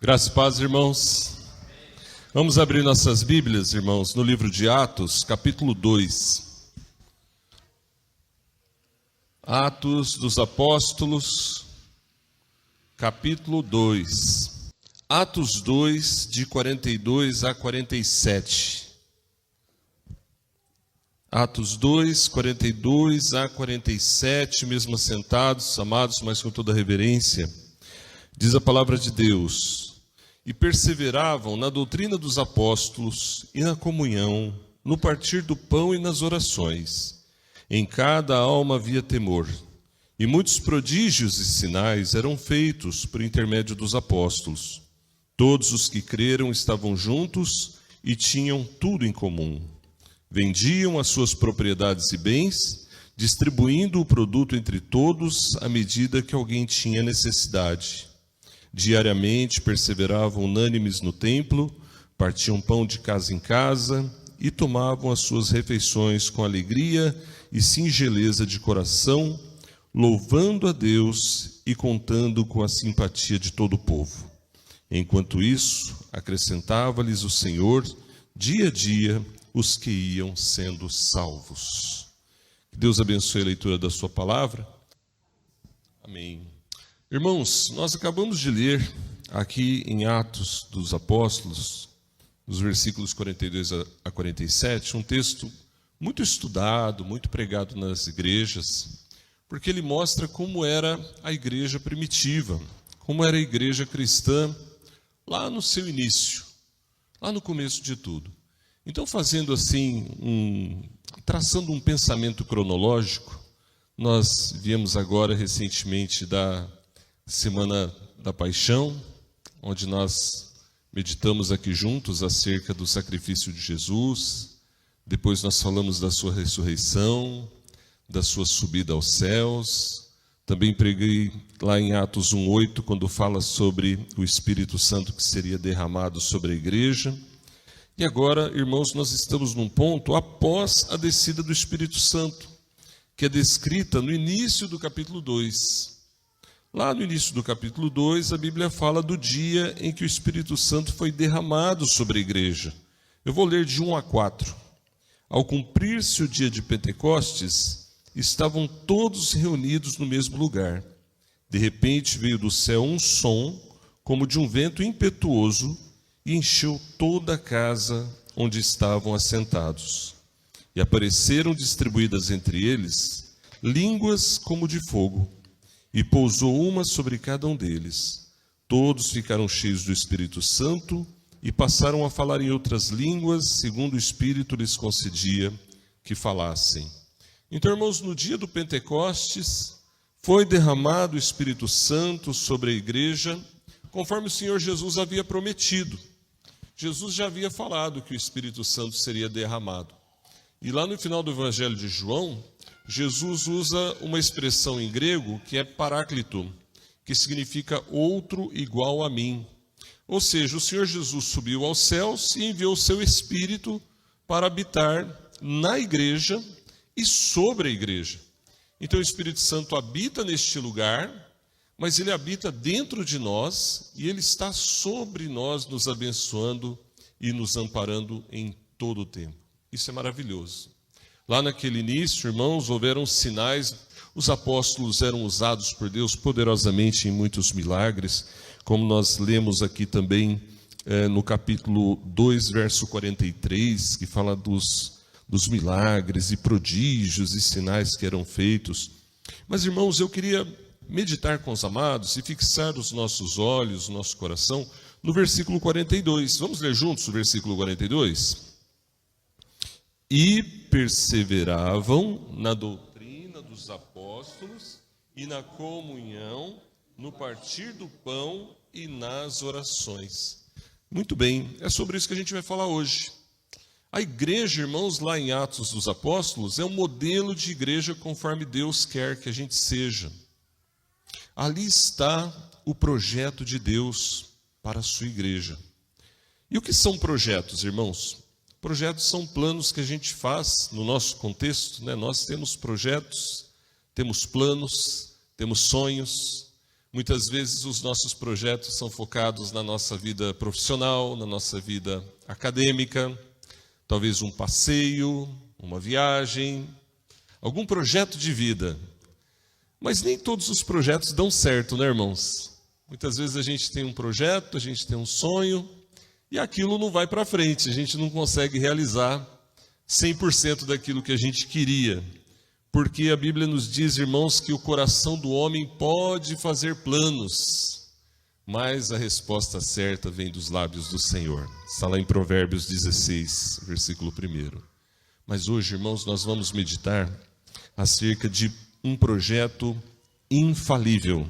Graças e paz, irmãos. Vamos abrir nossas Bíblias, irmãos, no livro de Atos, capítulo 2. Atos dos Apóstolos, capítulo 2. Atos 2, de 42 a 47. Atos 2, 42 a 47, mesmo assentados, amados, mas com toda reverência. Diz a palavra de Deus: e perseveravam na doutrina dos apóstolos e na comunhão, no partir do pão e nas orações. Em cada alma havia temor, e muitos prodígios e sinais eram feitos por intermédio dos apóstolos. Todos os que creram estavam juntos e tinham tudo em comum. Vendiam as suas propriedades e bens, distribuindo o produto entre todos à medida que alguém tinha necessidade. Diariamente perseveravam unânimes no templo, partiam pão de casa em casa e tomavam as suas refeições com alegria e singeleza de coração, louvando a Deus e contando com a simpatia de todo o povo. Enquanto isso, acrescentava-lhes o Senhor, dia a dia, os que iam sendo salvos. Que Deus abençoe a leitura da sua palavra. Amém. Irmãos, nós acabamos de ler aqui em Atos dos Apóstolos, nos versículos 42 a 47, um texto muito estudado, muito pregado nas igrejas, porque ele mostra como era a igreja primitiva, como era a igreja cristã lá no seu início, lá no começo de tudo. Então, fazendo assim, traçando um pensamento cronológico, nós viemos agora recentemente da Semana da Paixão, onde nós meditamos aqui juntos acerca do sacrifício de Jesus. Depois nós falamos da sua ressurreição, da sua subida aos céus. Também preguei lá em Atos 1:8, quando fala sobre o Espírito Santo que seria derramado sobre a igreja. E agora, irmãos, nós estamos num ponto após a descida do Espírito Santo, que é descrita no início do capítulo 2. Lá no início do capítulo 2, a Bíblia fala do dia em que o Espírito Santo foi derramado sobre a igreja. Eu vou ler de 1 a 4. Ao cumprir-se o dia de Pentecostes, estavam todos reunidos no mesmo lugar. De repente veio do céu um som, como de um vento impetuoso, e encheu toda a casa onde estavam assentados. E apareceram distribuídas entre eles línguas como de fogo, e pousou uma sobre cada um deles. Todos ficaram cheios do Espírito Santo e passaram a falar em outras línguas, segundo o Espírito lhes concedia que falassem. Então, irmãos, no dia do Pentecostes, foi derramado o Espírito Santo sobre a igreja, conforme o Senhor Jesus havia prometido. Jesus já havia falado que o Espírito Santo seria derramado. E lá no final do Evangelho de João, Jesus usa uma expressão em grego que é paráclito, que significa outro igual a mim. Ou seja, o Senhor Jesus subiu aos céus e enviou o seu Espírito para habitar na igreja e sobre a igreja. Então o Espírito Santo habita neste lugar, mas ele habita dentro de nós e ele está sobre nós, nos abençoando e nos amparando em todo o tempo. Isso é maravilhoso. Lá naquele início, irmãos, houveram sinais, os apóstolos eram usados por Deus poderosamente em muitos milagres, como nós lemos aqui também no capítulo 2, verso 43, que fala dos milagres e prodígios e sinais que eram feitos. Mas, irmãos, eu queria meditar com os amados e fixar os nossos olhos, o nosso coração, no versículo 42. Vamos ler juntos o versículo 42? E perseveravam na doutrina dos apóstolos e na comunhão, no partir do pão e nas orações. Muito bem, é sobre isso que a gente vai falar hoje. A igreja, irmãos, lá em Atos dos Apóstolos, é um modelo de igreja conforme Deus quer que a gente seja. Ali está o projeto de Deus. para a sua igreja. E o que são projetos, irmãos? Projetos são planos que a gente faz no nosso contexto, né? Nós temos projetos, temos planos, temos sonhos. Muitas vezes os nossos projetos são focados na nossa vida profissional, na nossa vida acadêmica, talvez um passeio, uma viagem, algum projeto de vida. Mas nem todos os projetos dão certo, né, irmãos? Muitas vezes a gente tem um projeto, a gente tem um sonho, e aquilo não vai para frente, a gente não consegue realizar 100% daquilo que a gente queria. Porque a Bíblia nos diz, irmãos, que o coração do homem pode fazer planos, mas a resposta certa vem dos lábios do Senhor. Está lá em Provérbios 16, versículo 1. Mas hoje, irmãos, nós vamos meditar acerca de um projeto infalível.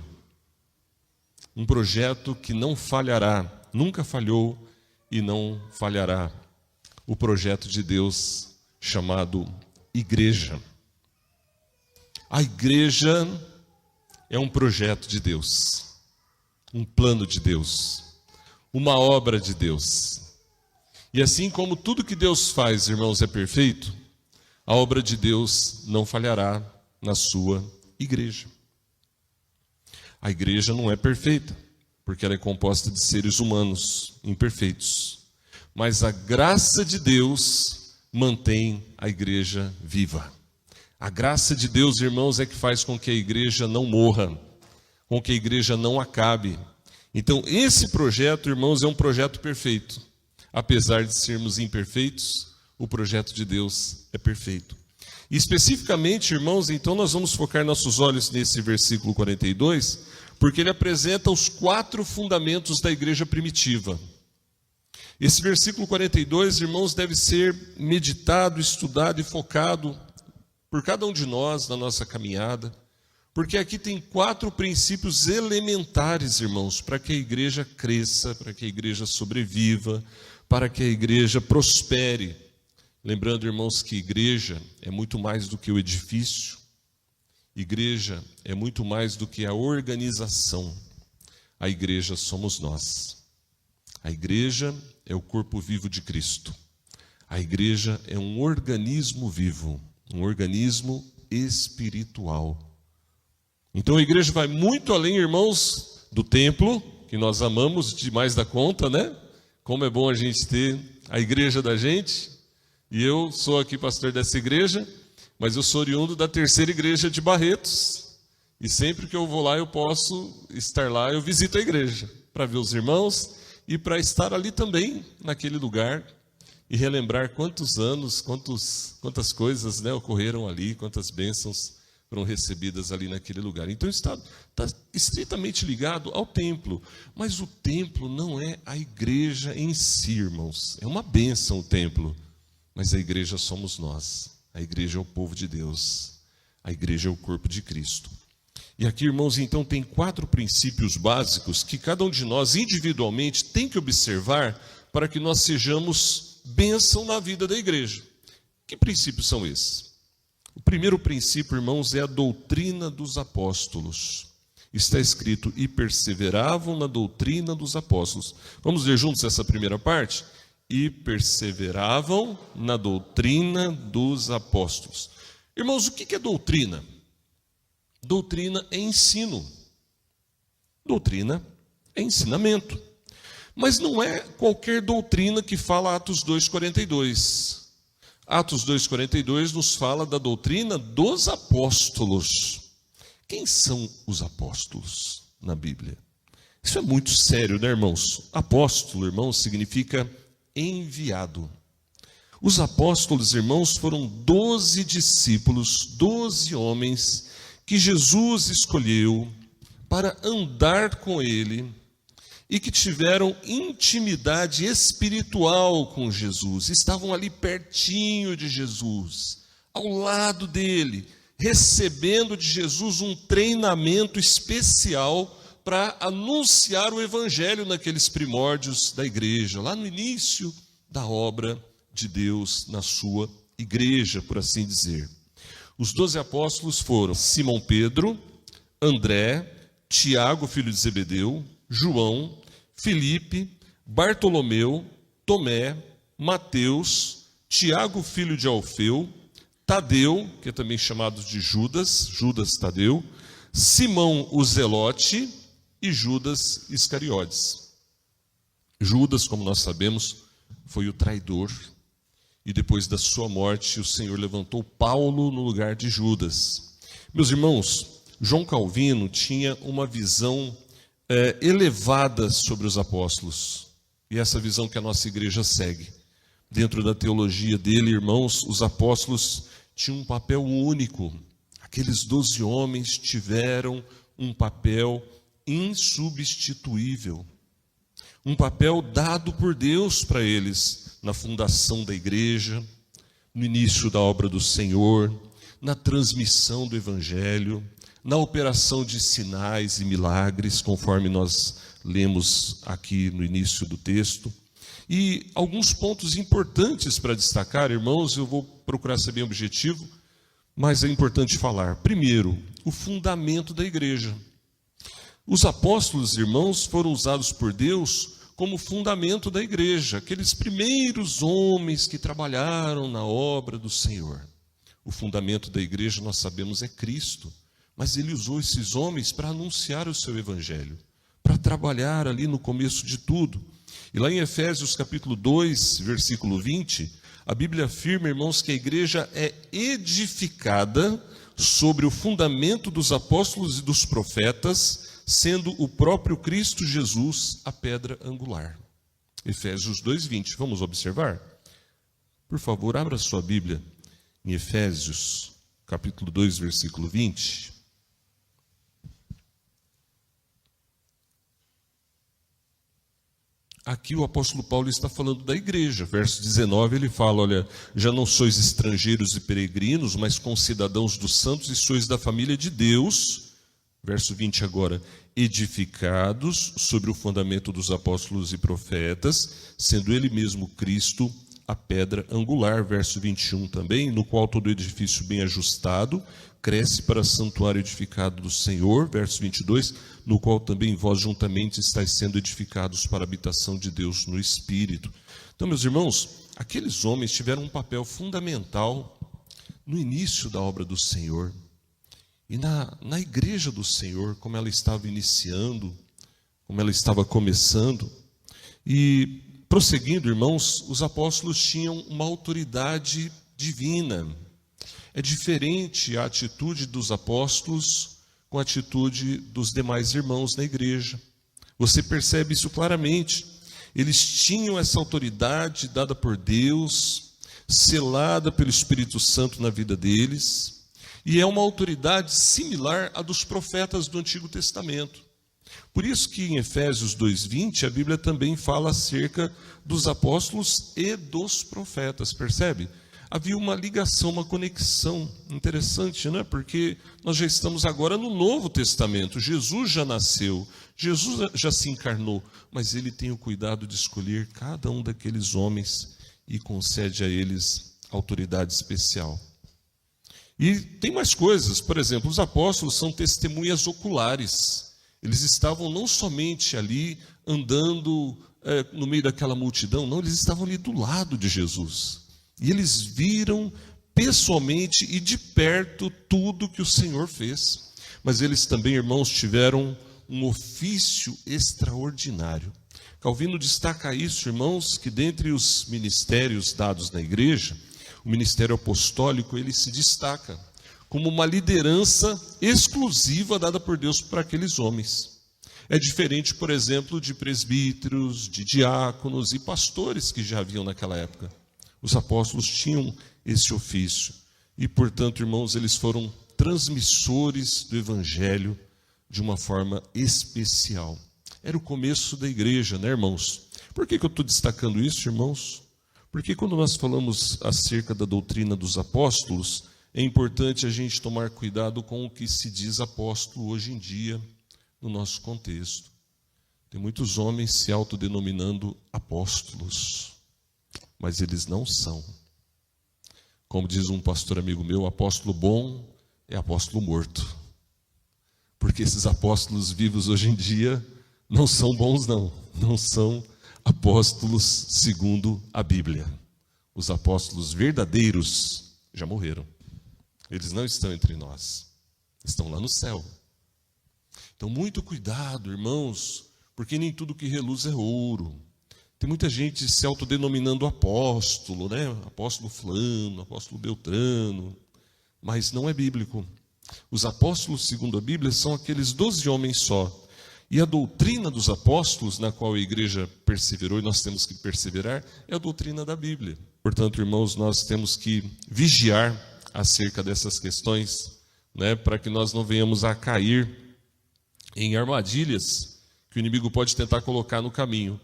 Um projeto que não falhará, nunca falhou e não falhará. O projeto de Deus chamado igreja. A igreja é um projeto de Deus, um plano de Deus, uma obra de Deus. E assim como tudo que Deus faz, irmãos, é perfeito, a obra de Deus não falhará na sua igreja. A igreja não é perfeita, porque ela é composta de seres humanos imperfeitos. Mas a graça de Deus mantém a igreja viva. A graça de Deus, irmãos, é que faz com que a igreja não morra, com que a igreja não acabe. Então, esse projeto, irmãos, é um projeto perfeito. Apesar de sermos imperfeitos, o projeto de Deus é perfeito. E especificamente, irmãos, então nós vamos focar nossos olhos nesse versículo 42, porque ele apresenta os 4 fundamentos da igreja primitiva. Esse versículo 42, irmãos, deve ser meditado, estudado e focado por cada um de nós na nossa caminhada, porque aqui tem 4 princípios elementares, irmãos, para que a igreja cresça, para que a igreja sobreviva, para que a igreja prospere. Lembrando, irmãos, que igreja é muito mais do que o edifício, igreja é muito mais do que a organização. A igreja somos nós. A igreja é o corpo vivo de Cristo. A igreja é um organismo vivo, um organismo espiritual. Então a igreja vai muito além, irmãos, do templo, que nós amamos demais da conta, né? Como é bom a gente ter a igreja da gente. E eu sou aqui pastor dessa igreja, mas eu sou oriundo da 3ª igreja de Barretos. E sempre que eu vou lá, eu posso estar lá, eu visito a igreja, para ver os irmãos e para estar ali também, naquele lugar, e relembrar quantos anos, quantas coisas, né, ocorreram ali, quantas bênçãos foram recebidas ali naquele lugar. Então está estritamente ligado ao templo, mas o templo não é a igreja em si, irmãos. É uma bênção o templo, mas a igreja somos nós. A igreja é o povo de Deus. A igreja é o corpo de Cristo. E aqui, irmãos, então tem 4 princípios básicos que cada um de nós individualmente tem que observar para que nós sejamos bênção na vida da igreja. Que princípios são esses? O primeiro princípio, irmãos, é a doutrina dos apóstolos. Está escrito, e perseveravam na doutrina dos apóstolos. Vamos ler juntos essa primeira parte? E perseveravam na doutrina dos apóstolos. Irmãos, o que é doutrina? Doutrina é ensino. Doutrina é ensinamento. Mas não é qualquer doutrina que fala Atos 2,42. Atos 2,42 nos fala da doutrina dos apóstolos. Quem são os apóstolos na Bíblia? Isso é muito sério, né, irmãos? Apóstolo, irmãos, significa enviado. Os apóstolos, irmãos, foram 12 discípulos, 12 homens que Jesus escolheu para andar com ele e que tiveram intimidade espiritual com Jesus, estavam ali pertinho de Jesus, ao lado dele, recebendo de Jesus um treinamento especial para anunciar o evangelho naqueles primórdios da igreja, lá no início da obra de Deus na sua igreja, por assim dizer. Os 12 apóstolos foram Simão Pedro, André, Tiago, filho de Zebedeu, João, Filipe, Bartolomeu, Tomé, Mateus, Tiago, filho de Alfeu, Tadeu, que é também chamado de Judas, Judas Tadeu, Simão o Zelote e Judas Iscariotes. Judas, como nós sabemos, foi o traidor. E depois da sua morte, o Senhor levantou Paulo no lugar de Judas. Meus irmãos, João Calvino tinha uma visão elevada sobre os apóstolos. E essa visão que a nossa igreja segue. Dentro da teologia dele, irmãos, os apóstolos tinham um papel único. Aqueles 12 homens tiveram um papel insubstituível. Um papel dado por Deus para eles na fundação da igreja, no início da obra do Senhor, na transmissão do Evangelho, na operação de sinais e milagres, conforme nós lemos aqui no início do texto. E alguns pontos importantes para destacar, irmãos, eu vou procurar ser bem objetivo, mas é importante falar. Primeiro, o fundamento da igreja. Os apóstolos, irmãos, foram usados por Deus como fundamento da igreja, aqueles primeiros homens que trabalharam na obra do Senhor. O fundamento da igreja, nós sabemos, é Cristo, mas ele usou esses homens para anunciar o seu evangelho, para trabalhar ali no começo de tudo. E lá em Efésios capítulo 2, versículo 20, a Bíblia afirma, irmãos, que a igreja é edificada sobre o fundamento dos apóstolos e dos profetas, sendo o próprio Cristo Jesus a pedra angular. Efésios 2:20, vamos observar? Por favor, abra sua Bíblia em Efésios, capítulo 2, versículo 20. Aqui o apóstolo Paulo está falando da igreja. Verso 19, ele fala, olha, já não sois estrangeiros e peregrinos, mas concidadãos dos santos e sois da família de Deus. Verso 20 agora, edificados sobre o fundamento dos apóstolos e profetas, sendo ele mesmo Cristo a pedra angular. Verso 21 também, no qual todo edifício bem ajustado cresce para santuário edificado do Senhor. Verso 22, no qual também vós juntamente estáis sendo edificados para a habitação de Deus no Espírito. Então, meus irmãos, aqueles homens tiveram um papel fundamental no início da obra do Senhor. E na igreja do Senhor, como ela estava iniciando, como ela estava começando. E prosseguindo, irmãos, os apóstolos tinham uma autoridade divina. É diferente a atitude dos apóstolos com a atitude dos demais irmãos na igreja. Você percebe isso claramente. Eles tinham essa autoridade dada por Deus, selada pelo Espírito Santo na vida deles. E é uma autoridade similar à dos profetas do Antigo Testamento. Por isso que em Efésios 2:20 a Bíblia também fala acerca dos apóstolos e dos profetas, percebe? Havia uma ligação, uma conexão interessante, né? Porque nós já estamos agora no Novo Testamento. Jesus já nasceu, Jesus já se encarnou, mas ele tem o cuidado de escolher cada um daqueles homens e concede a eles autoridade especial. E tem mais coisas, por exemplo, os apóstolos são testemunhas oculares. Eles estavam não somente ali andando no meio daquela multidão, não, eles estavam ali do lado de Jesus. E eles viram pessoalmente e de perto tudo que o Senhor fez. Mas eles também, irmãos, tiveram um ofício extraordinário. Calvino destaca isso, irmãos, que dentre os ministérios dados na igreja, o ministério apostólico, ele se destaca como uma liderança exclusiva dada por Deus para aqueles homens. É diferente, por exemplo, de presbíteros, de diáconos e pastores que já haviam naquela época. Os apóstolos tinham esse ofício e, portanto, irmãos, eles foram transmissores do evangelho de uma forma especial. Era o começo da igreja, né, irmãos? Por que eu estou destacando isso, irmãos? Porque quando nós falamos acerca da doutrina dos apóstolos, é importante a gente tomar cuidado com o que se diz apóstolo hoje em dia, no nosso contexto. Tem muitos homens se autodenominando apóstolos, mas eles não são. Como diz um pastor amigo meu, apóstolo bom é apóstolo morto. Porque esses apóstolos vivos hoje em dia não são bons, não. não são apóstolos segundo a Bíblia. Os apóstolos verdadeiros já morreram. Eles não estão entre nós. Estão lá no céu. Então, muito cuidado, irmãos, porque nem tudo que reluz é ouro. Tem muita gente se autodenominando apóstolo, né? Apóstolo fulano, apóstolo beltrano, mas não é bíblico. Os apóstolos, segundo a Bíblia, são aqueles 12 homens só. E a doutrina dos apóstolos, na qual a igreja perseverou, e nós temos que perseverar, é a doutrina da Bíblia. Portanto, irmãos, nós temos que vigiar acerca dessas questões, né, para que nós não venhamos a cair em armadilhas que o inimigo pode tentar colocar no caminho.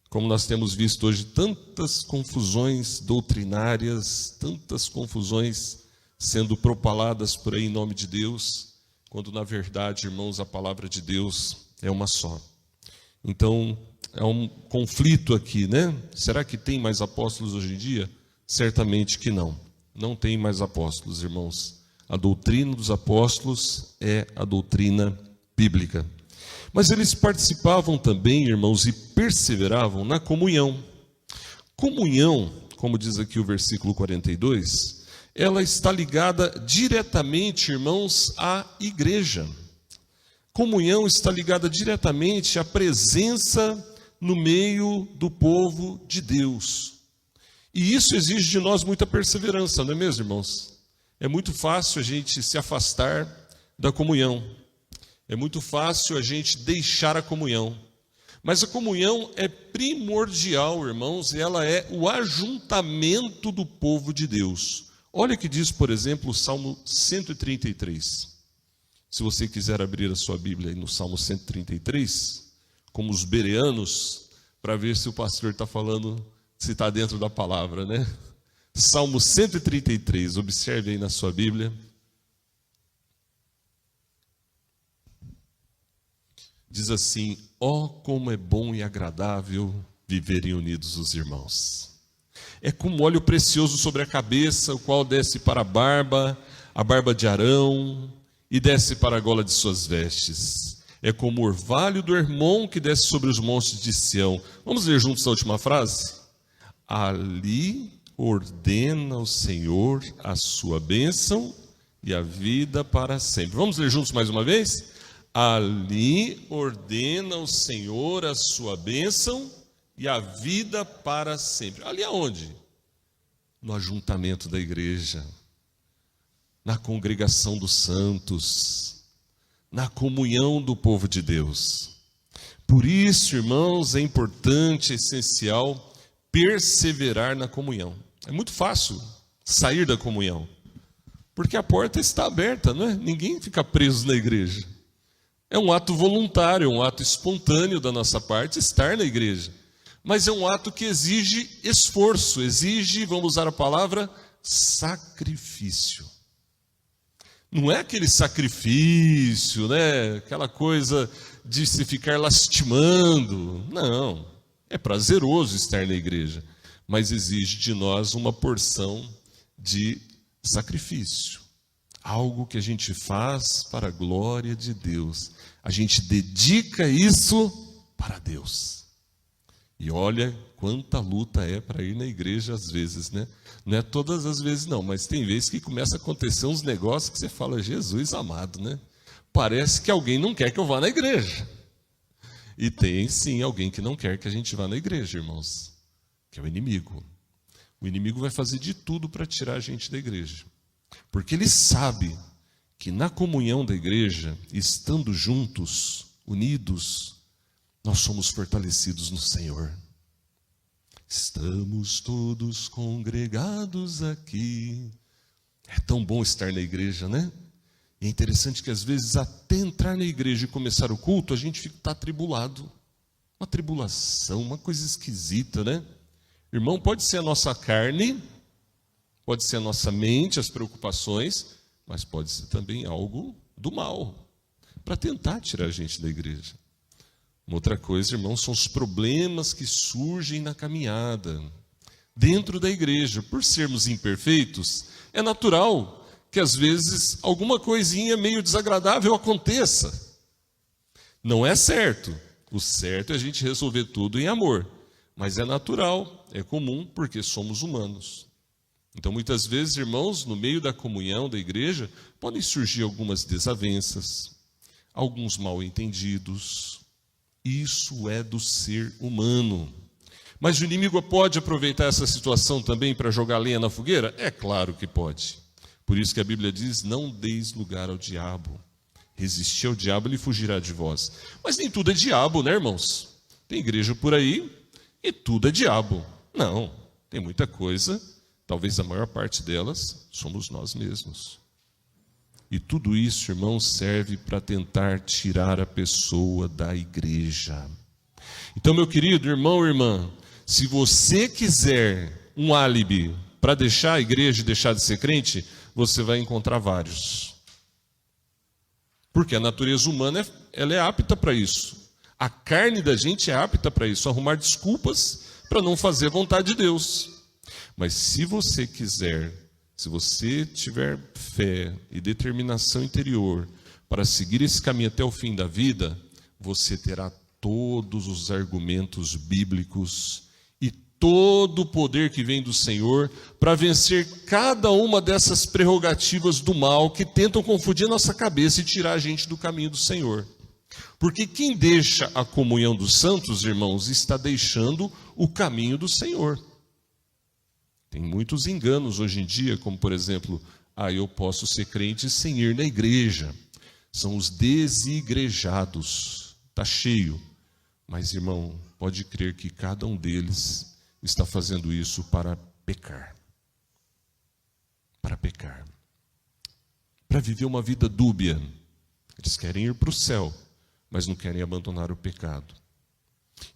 Como nós temos visto hoje, tantas confusões doutrinárias, tantas confusões sendo propaladas por aí em nome de Deus, quando na verdade, irmãos, a palavra de Deus é uma só. Então, é um conflito aqui, né? Será que tem mais apóstolos hoje em dia? Certamente que não. Não tem mais apóstolos, irmãos. A doutrina dos apóstolos é a doutrina bíblica. Mas eles participavam também, irmãos, e perseveravam na comunhão. Comunhão, como diz aqui o versículo 42, ela está ligada diretamente, irmãos, à igreja. Comunhão está ligada diretamente à presença no meio do povo de Deus. E isso exige de nós muita perseverança, não é mesmo, irmãos? É muito fácil a gente se afastar da comunhão. É muito fácil a gente deixar a comunhão. Mas a comunhão é primordial, irmãos, e ela é o ajuntamento do povo de Deus. Olha o que diz, por exemplo, o Salmo 133. Se você quiser abrir a sua Bíblia aí no Salmo 133, como os bereanos, para ver se o pastor está falando, se está dentro da palavra, né? Salmo 133, observe aí na sua Bíblia. Diz assim: ó, como é bom e agradável viverem unidos os irmãos. É como óleo precioso sobre a cabeça, o qual desce para a barba de Arão, e desce para a gola de suas vestes. É como o orvalho do Hermon que desce sobre os montes de Sião. Vamos ler juntos a última frase? Ali ordena o Senhor a sua bênção e a vida para sempre. Vamos ler juntos mais uma vez? Ali ordena o Senhor a sua bênção e a vida para sempre. Ali aonde? No ajuntamento da igreja, na congregação dos santos, na comunhão do povo de Deus. Por isso, irmãos, é importante, é essencial perseverar na comunhão. É muito fácil sair da comunhão, porque a porta está aberta, não é? Ninguém fica preso na igreja. É um ato voluntário, um ato espontâneo da nossa parte estar na igreja. Mas é um ato que exige esforço, exige, vamos usar a palavra, sacrifício. Não é aquele sacrifício, né? Aquela coisa de se ficar lastimando. Não, é prazeroso estar na igreja, mas exige de nós uma porção de sacrifício. Algo que a gente faz para a glória de Deus. A gente dedica isso para Deus. E olha quanta luta é para ir na igreja às vezes, né? Não é todas as vezes não, mas tem vezes que começa a acontecer uns negócios que você fala: Jesus amado, né? Parece que alguém não quer que eu vá na igreja. E tem sim alguém que não quer que a gente vá na igreja, irmãos, que é o inimigo. O inimigo vai fazer de tudo para tirar a gente da igreja. Porque ele sabe que na comunhão da igreja, estando juntos, unidos, nós somos fortalecidos no Senhor. Estamos todos congregados aqui. É tão bom estar na igreja, né? E é interessante que às vezes até entrar na igreja e começar o culto, a gente está atribulado. Uma tribulação, uma coisa esquisita, né? Irmão, pode ser a nossa carne, pode ser a nossa mente, as preocupações, mas pode ser também algo do mal, para tentar tirar a gente da igreja. Uma outra coisa, irmãos, são os problemas que surgem na caminhada, dentro da igreja. Por sermos imperfeitos, é natural que às vezes alguma coisinha meio desagradável aconteça. Não é certo, O certo é a gente resolver tudo em amor. Mas é natural, é comum, porque somos humanos. Então, muitas vezes, irmãos, no meio da comunhão da igreja, podem surgir algumas desavenças, alguns mal-entendidos. Isso é do ser humano. Mas o inimigo pode aproveitar essa situação também para jogar lenha na fogueira? É claro que pode. Por isso que a Bíblia diz, não deis lugar ao diabo. Resistir ao diabo, ele fugirá de vós. Mas nem tudo é diabo, né, irmãos? Tem igreja por aí e tudo é diabo. Não, tem muita coisa, talvez a maior parte delas, somos nós mesmos. E tudo isso, irmãos, serve para tentar tirar a pessoa da igreja. Então, meu querido irmão, irmã, se você quiser um álibi para deixar a igreja e deixar de ser crente, você vai encontrar vários. Porque a natureza humana ela é apta para isso. A carne da gente é apta para isso, arrumar desculpas para não fazer a vontade de Deus. Mas se você quiser, se você tiver fé e determinação interior para seguir esse caminho até o fim da vida, você terá todos os argumentos bíblicos e todo o poder que vem do Senhor para vencer cada uma dessas prerrogativas do mal que tentam confundir a nossa cabeça e tirar a gente do caminho do Senhor. Porque quem deixa a comunhão dos santos, irmãos, está deixando o caminho do Senhor. Tem muitos enganos hoje em dia, como por exemplo, eu posso ser crente sem ir na igreja. São os desigrejados. Está cheio. Mas, irmão, pode crer que cada um deles está fazendo isso para pecar. Para pecar. Para viver uma vida dúbia. Eles querem ir para o céu, mas não querem abandonar o pecado.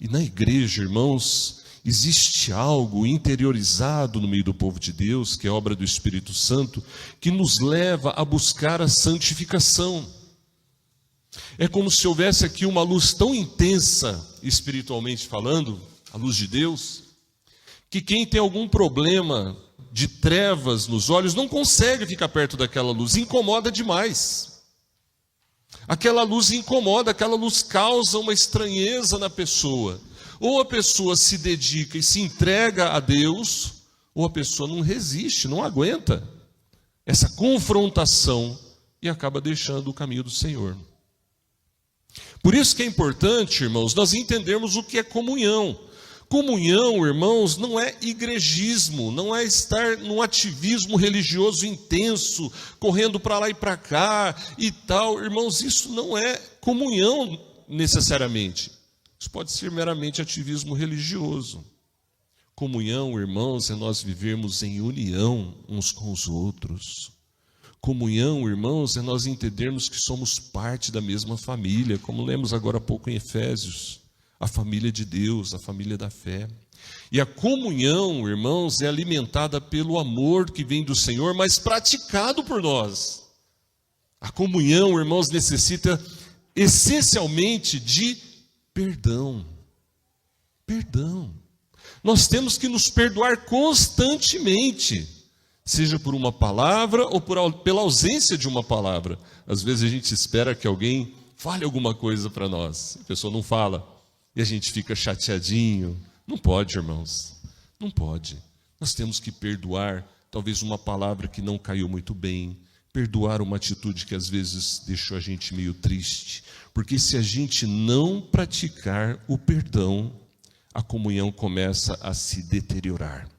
E na igreja, irmãos, existe algo interiorizado no meio do povo de Deus, que é obra do Espírito Santo, que nos leva a buscar a santificação. É como se houvesse aqui uma luz tão intensa, espiritualmente falando, a luz de Deus, que quem tem algum problema de trevas nos olhos não consegue ficar perto daquela luz, incomoda demais. Aquela luz incomoda, aquela luz causa uma estranheza na pessoa. Ou a pessoa se dedica e se entrega a Deus, ou a pessoa não resiste, não aguenta essa confrontação e acaba deixando o caminho do Senhor. Por isso que é importante, irmãos, nós entendermos o que é comunhão. Comunhão, irmãos, não é igrejismo, não é estar num ativismo religioso intenso, correndo para lá e para cá e tal. Irmãos, isso não é comunhão necessariamente. Isso pode ser meramente ativismo religioso. Comunhão, irmãos, é nós vivermos em união uns com os outros. Comunhão, irmãos, é nós entendermos que somos parte da mesma família, como lemos agora há pouco em Efésios. A família de Deus, a família da fé. E a comunhão, irmãos, é alimentada pelo amor que vem do Senhor, mas praticado por nós. A comunhão, irmãos, necessita essencialmente de perdão. Perdão. Nós temos que nos perdoar constantemente, seja por uma palavra ou pela ausência de uma palavra. Às vezes a gente espera que alguém fale alguma coisa para nós, a pessoa não fala. E a gente fica chateadinho. Não pode, irmãos. Não pode. Nós temos que perdoar, talvez uma palavra que não caiu muito bem. Perdoar uma atitude que às vezes deixou a gente meio triste. Porque se a gente não praticar o perdão, a comunhão começa a se deteriorar.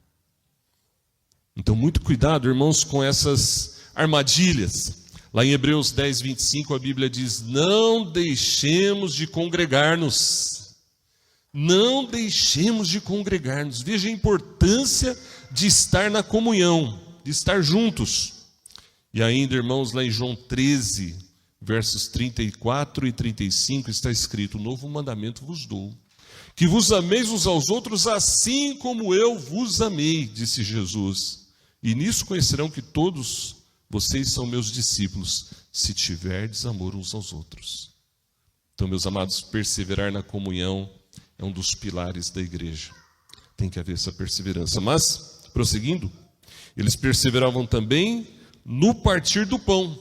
Então, muito cuidado, irmãos, com essas armadilhas. Lá em Hebreus 10, 25, a Bíblia diz, não deixemos de congregar-nos. Não deixemos de congregar-nos. Veja a importância de estar na comunhão, de estar juntos. E ainda, irmãos, lá em João 13, versos 34 e 35, está escrito, novo mandamento vos dou, que vos ameis uns aos outros assim como eu vos amei, disse Jesus. E nisso conhecerão que todos vocês são meus discípulos, se tiverdes amor uns aos outros. Então, meus amados, perseverar na comunhão é um dos pilares da igreja. Tem que haver essa perseverança. Mas, prosseguindo, eles perseveravam também no partir do pão.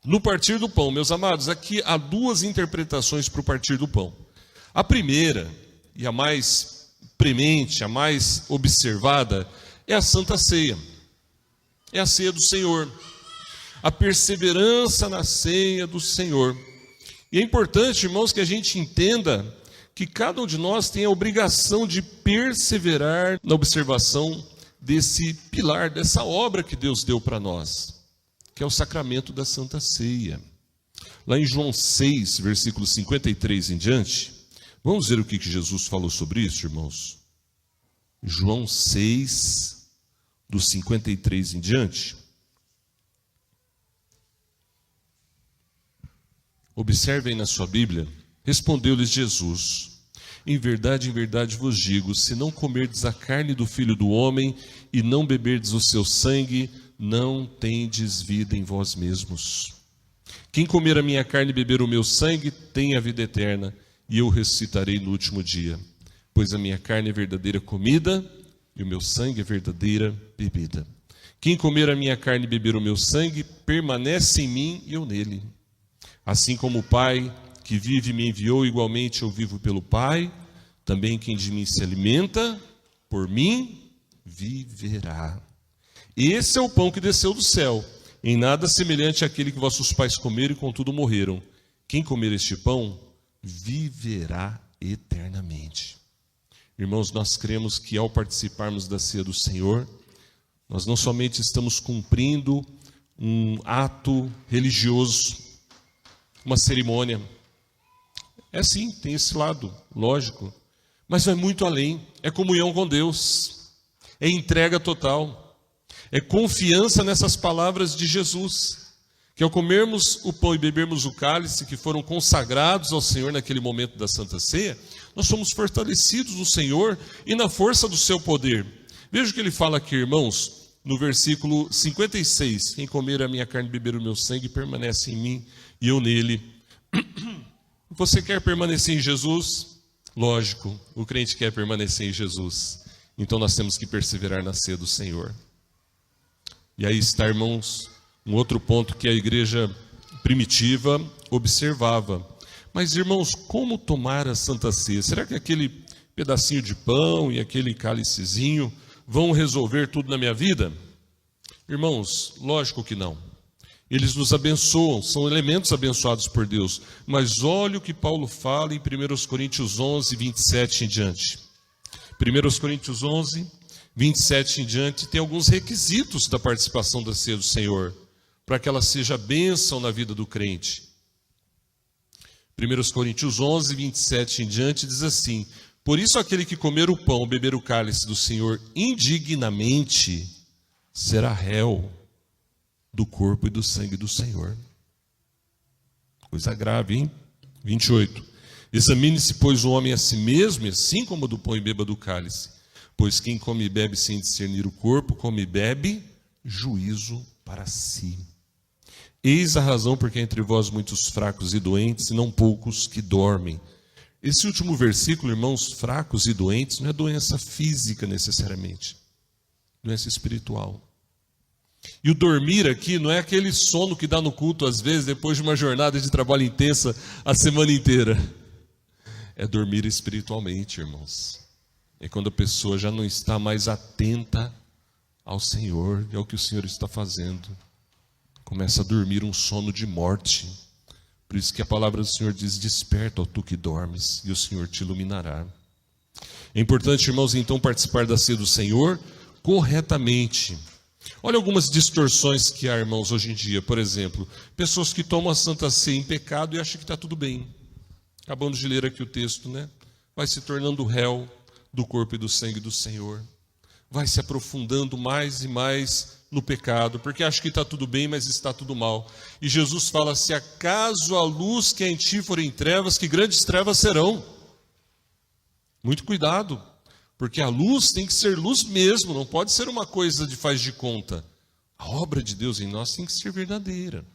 No partir do pão, meus amados, aqui há duas interpretações para o partir do pão. A primeira, e a mais premente, a mais observada, é a Santa Ceia. É a ceia do Senhor. A perseverança na ceia do Senhor. E é importante, irmãos, que a gente entenda que cada um de nós tem a obrigação de perseverar na observação desse pilar, dessa obra que Deus deu para nós, que é o sacramento da Santa Ceia. Lá em João 6, versículo 53 em diante, vamos ver o que Jesus falou sobre isso, irmãos? João 6, do 53 em diante. Observem na sua Bíblia. Respondeu-lhes Jesus: em verdade vos digo, se não comerdes a carne do Filho do Homem e não beberdes o seu sangue, não tendes vida em vós mesmos. Quem comer a minha carne e beber o meu sangue tem a vida eterna, e eu ressuscitarei no último dia. Pois a minha carne é verdadeira comida e o meu sangue é verdadeira bebida. Quem comer a minha carne e beber o meu sangue permanece em mim e eu nele. Assim como o Pai que vive e me enviou, igualmente eu vivo pelo Pai, também quem de mim se alimenta, por mim viverá. Esse é o pão que desceu do céu, em nada semelhante àquele que vossos pais comeram e contudo morreram. Quem comer este pão, viverá eternamente. Irmãos, nós cremos que ao participarmos da ceia do Senhor, nós não somente estamos cumprindo um ato religioso, uma cerimônia. É sim, tem esse lado, lógico, mas vai muito além. É comunhão com Deus, é entrega total, é confiança nessas palavras de Jesus, que ao comermos o pão e bebermos o cálice, que foram consagrados ao Senhor naquele momento da Santa Ceia, nós somos fortalecidos no Senhor e na força do seu poder. Veja o que ele fala aqui, irmãos, no versículo 56, quem comer a minha carne e beber o meu sangue permanece em mim e eu nele. Você quer permanecer em Jesus? Lógico, o crente quer permanecer em Jesus. Então nós temos que perseverar na ceia do Senhor. E aí está, irmãos, um outro ponto que a igreja primitiva observava. Mas, irmãos, como tomar a Santa Ceia? Será que aquele pedacinho de pão e aquele cálicezinho vão resolver tudo na minha vida? Irmãos, lógico que não. Eles nos abençoam, são elementos abençoados por Deus. Mas olha o que Paulo fala em 1 Coríntios 11, 27 em diante. 1 Coríntios 11, 27 em diante, tem alguns requisitos da participação da ceia do Senhor, para que ela seja bênção na vida do crente. 1 Coríntios 11, 27 em diante, diz assim: por isso aquele que comer o pão, beber o cálice do Senhor indignamente, será réu do corpo e do sangue do Senhor. Coisa grave, hein? 28. Examine-se, pois, o homem a si mesmo, e assim como do pão e beba do cálice. Pois quem come e bebe sem discernir o corpo, come e bebe juízo para si. Eis a razão porque há entre vós muitos fracos e doentes, e não poucos que dormem. Esse último versículo, irmãos, fracos e doentes, não é doença física necessariamente, doença espiritual. E o dormir aqui não é aquele sono que dá no culto, às vezes, depois de uma jornada de trabalho intensa a semana inteira. É dormir espiritualmente, irmãos. É quando a pessoa já não está mais atenta ao Senhor e ao que o Senhor está fazendo. Começa a dormir um sono de morte. Por isso que a palavra do Senhor diz: desperta, ó tu que dormes, e o Senhor te iluminará. É importante, irmãos, então participar da ceia do Senhor corretamente. Olha algumas distorções que há, irmãos, hoje em dia. Por exemplo, pessoas que tomam a Santa Ceia em pecado e acham que está tudo bem. Acabamos de ler aqui o texto, né? Vai se tornando réu do corpo e do sangue do Senhor. Vai se aprofundando mais e mais no pecado, porque acha que está tudo bem, mas está tudo mal. E Jesus fala: se acaso a luz que é em ti for em trevas, que grandes trevas serão. Muito cuidado, porque a luz tem que ser luz mesmo, não pode ser uma coisa de faz de conta. A obra de Deus em nós tem que ser verdadeira.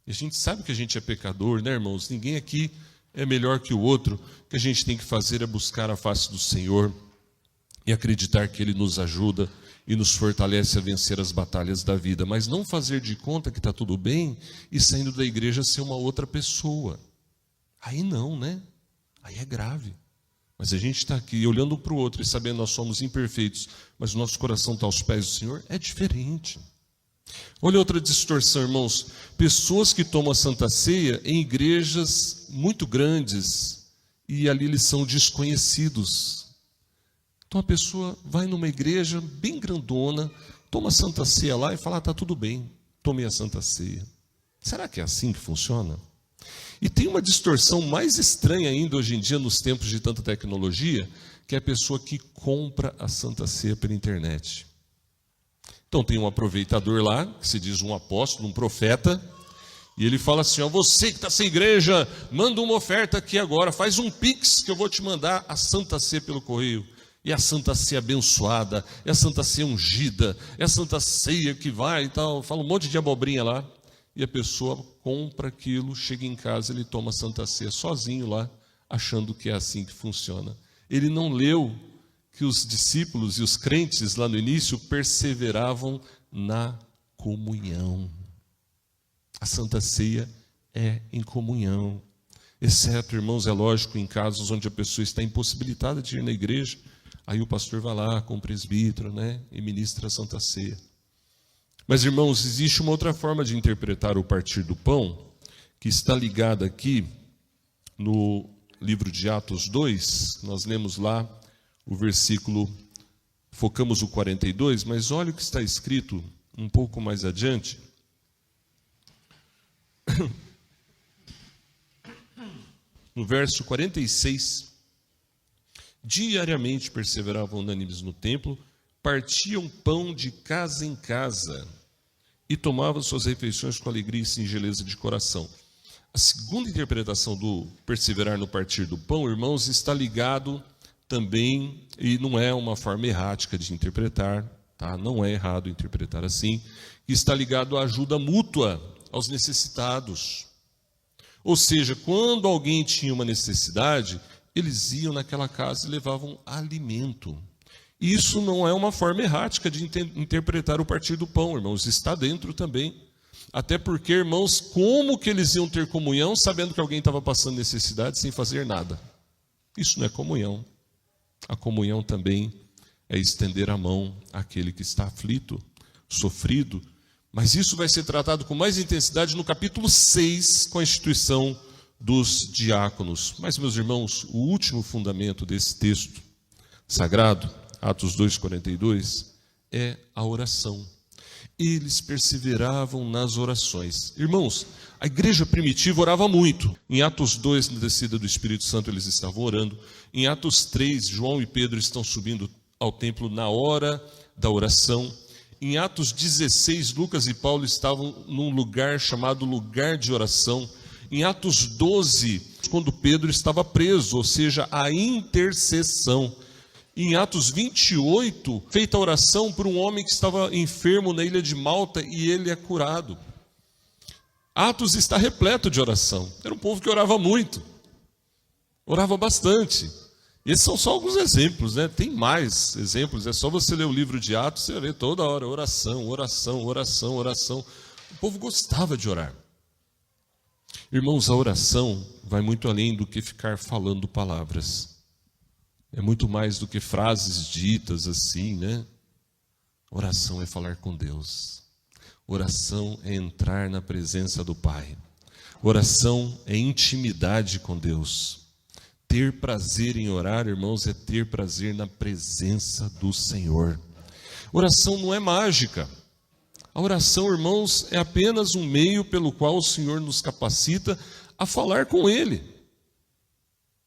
E a gente sabe que a gente é pecador, né, irmãos? Ninguém aqui é melhor que o outro. O que a gente tem que fazer é buscar a face do Senhor e acreditar que Ele nos ajuda e nos fortalece a vencer as batalhas da vida, mas não fazer de conta que está tudo bem e saindo da igreja ser uma outra pessoa. Aí não, né? Aí é grave. Mas a gente está aqui olhando para o outro e sabendo que nós somos imperfeitos, mas o nosso coração está aos pés do Senhor, é diferente. Olha outra distorção, irmãos. Pessoas que tomam a Santa Ceia em igrejas muito grandes e ali eles são desconhecidos. Então a pessoa vai numa igreja bem grandona, toma a Santa Ceia lá e fala, está tudo bem, tomei a Santa Ceia. Será que é assim que funciona? E tem uma distorção mais estranha ainda hoje em dia, nos tempos de tanta tecnologia, que é a pessoa que compra a Santa Ceia pela internet. Então tem um aproveitador lá, que se diz um apóstolo, um profeta, e ele fala assim, ó, você que está sem igreja, manda uma oferta aqui agora, faz um pix que eu vou te mandar a Santa Ceia pelo correio. E a Santa Ceia abençoada, é a Santa Ceia ungida, é a Santa Ceia que vai e tal, fala um monte de abobrinha lá, e a pessoa compra aquilo, chega em casa, ele toma a Santa Ceia sozinho lá, achando que é assim que funciona. Ele não leu que os discípulos e os crentes lá no início perseveravam na comunhão. A Santa Ceia é em comunhão, exceto, irmãos, é lógico, em casos onde a pessoa está impossibilitada de ir na igreja, aí o pastor vai lá com o presbítero, né, e ministra a Santa Ceia. Mas, irmãos, existe uma outra forma de interpretar o partir do pão, que está ligada aqui no livro de Atos 2, nós lemos lá o versículo, focamos o 42, mas olha o que está escrito um pouco mais adiante. No verso 46, diariamente perseveravam unânimes no templo, partiam pão de casa em casa e tomavam suas refeições com alegria e singeleza de coração. A segunda interpretação do perseverar no partir do pão, irmãos, está ligado também, e não é uma forma errática de interpretar, tá? Não é errado interpretar assim, está ligado à ajuda mútua aos necessitados. Ou seja, quando alguém tinha uma necessidade, eles iam naquela casa e levavam alimento. Isso não é uma forma errática de interpretar o partir do pão, irmãos, está dentro também. Até porque, irmãos, como que eles iam ter comunhão sabendo que alguém estava passando necessidade sem fazer nada? Isso não é comunhão. A comunhão também é estender a mão àquele que está aflito, sofrido. Mas isso vai ser tratado com mais intensidade no capítulo 6, com a instituição dos diáconos. Mas, meus irmãos, o último fundamento desse texto sagrado, Atos 2,42, é a oração. Eles perseveravam nas orações. Irmãos, a igreja primitiva orava muito. Em Atos 2, na descida do Espírito Santo, eles estavam orando. Em Atos 3, João e Pedro estão subindo ao templo na hora da oração. Em Atos 16, Lucas e Paulo estavam num lugar chamado lugar de oração. Em Atos 12, quando Pedro estava preso, ou seja, a intercessão. Em Atos 28, feita a oração por um homem que estava enfermo na ilha de Malta e ele é curado. Atos está repleto de oração. Era um povo que orava muito, orava bastante. Esses são só alguns exemplos, né? Tem mais exemplos, é só você ler o livro de Atos, você vê toda hora oração, oração, oração, oração. O povo gostava de orar. Irmãos, a oração vai muito além do que ficar falando palavras. É muito mais do que frases ditas assim, né? Oração é falar com Deus. Oração é entrar na presença do Pai. Oração é intimidade com Deus. Ter prazer em orar, irmãos, é ter prazer na presença do Senhor. Oração não é mágica. A oração, irmãos, é apenas um meio pelo qual o Senhor nos capacita a falar com Ele.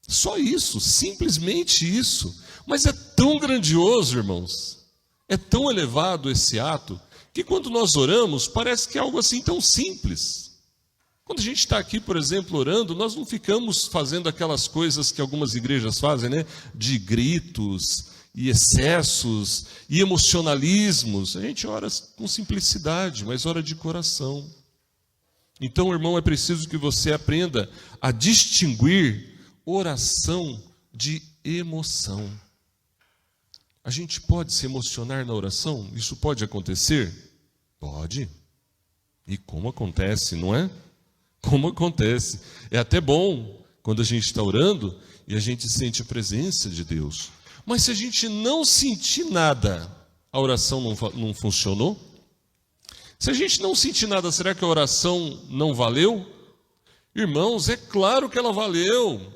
Só isso, simplesmente isso. Mas é tão grandioso, irmãos, é tão elevado esse ato, que quando nós oramos, parece que é algo assim tão simples. Quando a gente está aqui, por exemplo, orando, nós não ficamos fazendo aquelas coisas que algumas igrejas fazem, né? De gritos e excessos e emocionalismos. A gente ora com simplicidade, mas ora de coração. Então, irmão, é preciso que você aprenda a distinguir oração de emoção. A gente pode se emocionar na oração? Isso pode acontecer? Pode. E como acontece, não é? Como acontece. É até bom quando a gente está orando e a gente sente a presença de Deus. Mas se a gente não sentir nada, a oração não funcionou? Se a gente não sentir nada, será que a oração não valeu? Irmãos, é claro que ela valeu.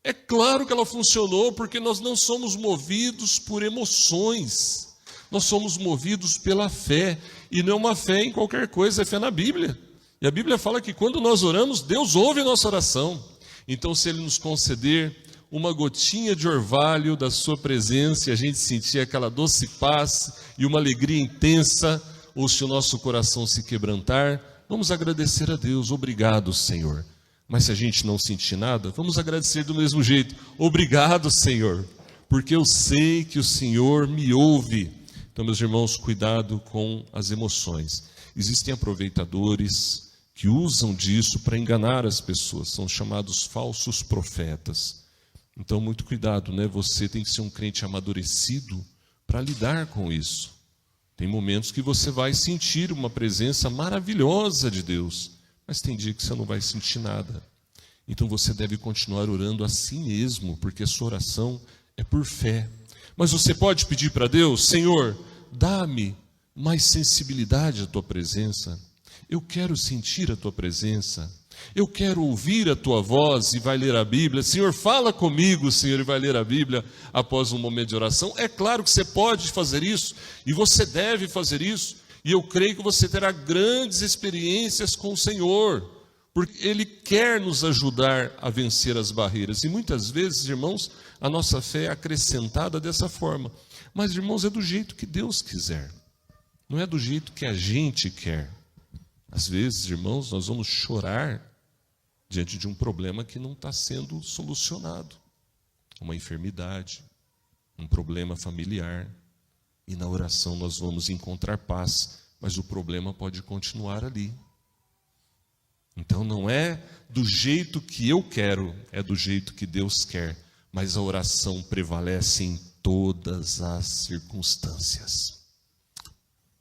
É claro que ela funcionou, porque nós não somos movidos por emoções. Nós somos movidos pela fé. E não é uma fé em qualquer coisa, é fé na Bíblia. E a Bíblia fala que quando nós oramos, Deus ouve a nossa oração. Então, se Ele nos conceder uma gotinha de orvalho da sua presença, e a gente sentir aquela doce paz e uma alegria intensa, ou se o nosso coração se quebrantar, vamos agradecer a Deus. Obrigado, Senhor. Mas se a gente não sentir nada, vamos agradecer do mesmo jeito. Obrigado, Senhor, porque eu sei que o Senhor me ouve. Então, meus irmãos, cuidado com as emoções. Existem aproveitadores que usam disso para enganar as pessoas. São chamados falsos profetas. Então, muito cuidado, né? Você tem que ser um crente amadurecido para lidar com isso. Tem momentos que você vai sentir uma presença maravilhosa de Deus, mas tem dia que você não vai sentir nada. Então você deve continuar orando assim mesmo, porque a sua oração é por fé. Mas você pode pedir para Deus: Senhor, dá-me mais sensibilidade à tua presença. Eu quero sentir a tua presença. Eu quero ouvir a tua voz, e vai ler a Bíblia. Senhor, fala comigo, Senhor, e vai ler a Bíblia após um momento de oração. É claro que você pode fazer isso, e você deve fazer isso. E eu creio que você terá grandes experiências com o Senhor, porque Ele quer nos ajudar a vencer as barreiras. E muitas vezes, irmãos, a nossa fé é acrescentada dessa forma. Mas, irmãos, é do jeito que Deus quiser. Não é do jeito que a gente quer. Às vezes, irmãos, nós vamos chorar diante de um problema que não está sendo solucionado. Uma enfermidade, um problema familiar. E na oração nós vamos encontrar paz, mas o problema pode continuar ali. Então não é do jeito que eu quero, é do jeito que Deus quer. Mas a oração prevalece em todas as circunstâncias.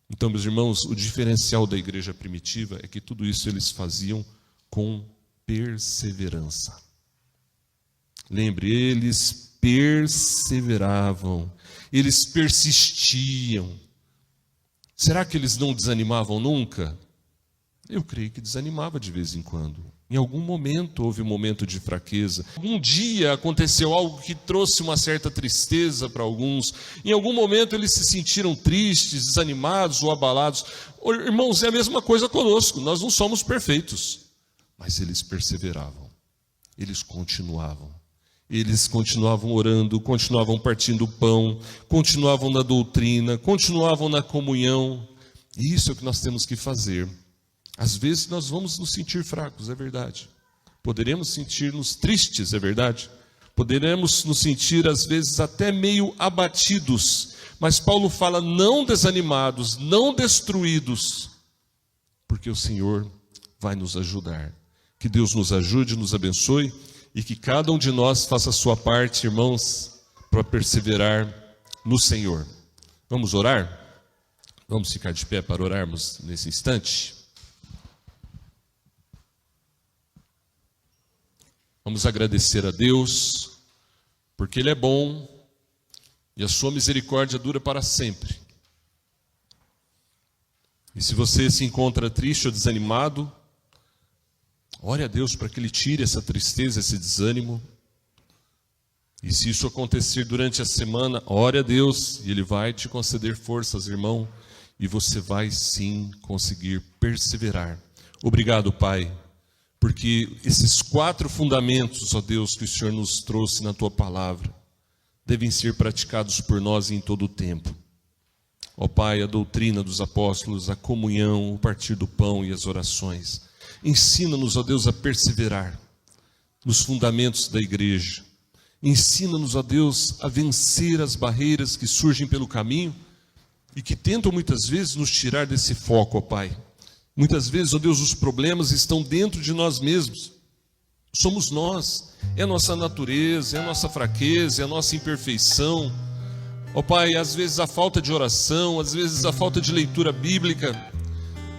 Então, meus irmãos, o diferencial da igreja primitiva é que tudo isso eles faziam com perseverança. Lembre, eles perseveravam. Eles persistiam. Será que eles não desanimavam nunca? Eu creio que desanimava de vez em quando. Em algum momento houve um momento de fraqueza. Algum dia aconteceu algo que trouxe uma certa tristeza para alguns. Em algum momento eles se sentiram tristes, desanimados ou abalados. Irmãos, é a mesma coisa conosco. Nós não somos perfeitos. Mas eles perseveravam. Eles continuavam. Eles continuavam orando, continuavam partindo o pão, continuavam na doutrina, continuavam na comunhão. E isso é o que nós temos que fazer. Às vezes nós vamos nos sentir fracos, é verdade. Poderemos sentir-nos tristes, é verdade. Poderemos nos sentir, às vezes, até meio abatidos. Mas Paulo fala: não desanimados, não destruídos, porque o Senhor vai nos ajudar. Que Deus nos ajude, nos abençoe. E que cada um de nós faça a sua parte, irmãos, para perseverar no Senhor. Vamos orar? Vamos ficar de pé para orarmos nesse instante? Vamos agradecer a Deus, porque Ele é bom e a sua misericórdia dura para sempre. E se você se encontra triste ou desanimado, ore a Deus para que Ele tire essa tristeza, esse desânimo. E se isso acontecer durante a semana, ore a Deus e Ele vai te conceder forças, irmão, e você vai sim conseguir perseverar. Obrigado, Pai, porque esses 4 fundamentos, ó Deus, que o Senhor nos trouxe na Tua palavra, devem ser praticados por nós em todo o tempo. Ó Pai, a doutrina dos apóstolos, a comunhão, o partir do pão e as orações. Ensina-nos, ó Deus, a perseverar nos fundamentos da igreja. Ensina-nos, ó Deus, a vencer as barreiras que surgem pelo caminho e que tentam muitas vezes nos tirar desse foco, ó Pai. Muitas vezes, ó Deus, os problemas estão dentro de nós mesmos. Somos nós, é a nossa natureza, é a nossa fraqueza, é a nossa imperfeição. Ó Pai, às vezes a falta de oração, às vezes a falta de leitura bíblica,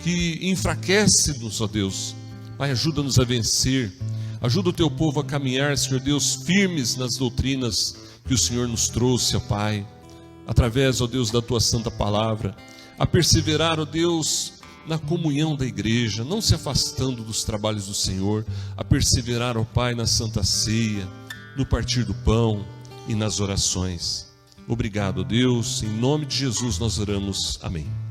que enfraquece-nos, ó Deus. Pai, ajuda-nos a vencer, ajuda o Teu povo a caminhar, Senhor Deus, firmes nas doutrinas que o Senhor nos trouxe, ó Pai, através, ó Deus, da Tua santa palavra, a perseverar, ó Deus, na comunhão da igreja, não se afastando dos trabalhos do Senhor, a perseverar, ó Pai, na santa ceia, no partir do pão e nas orações. Obrigado, Deus, em nome de Jesus nós oramos, amém.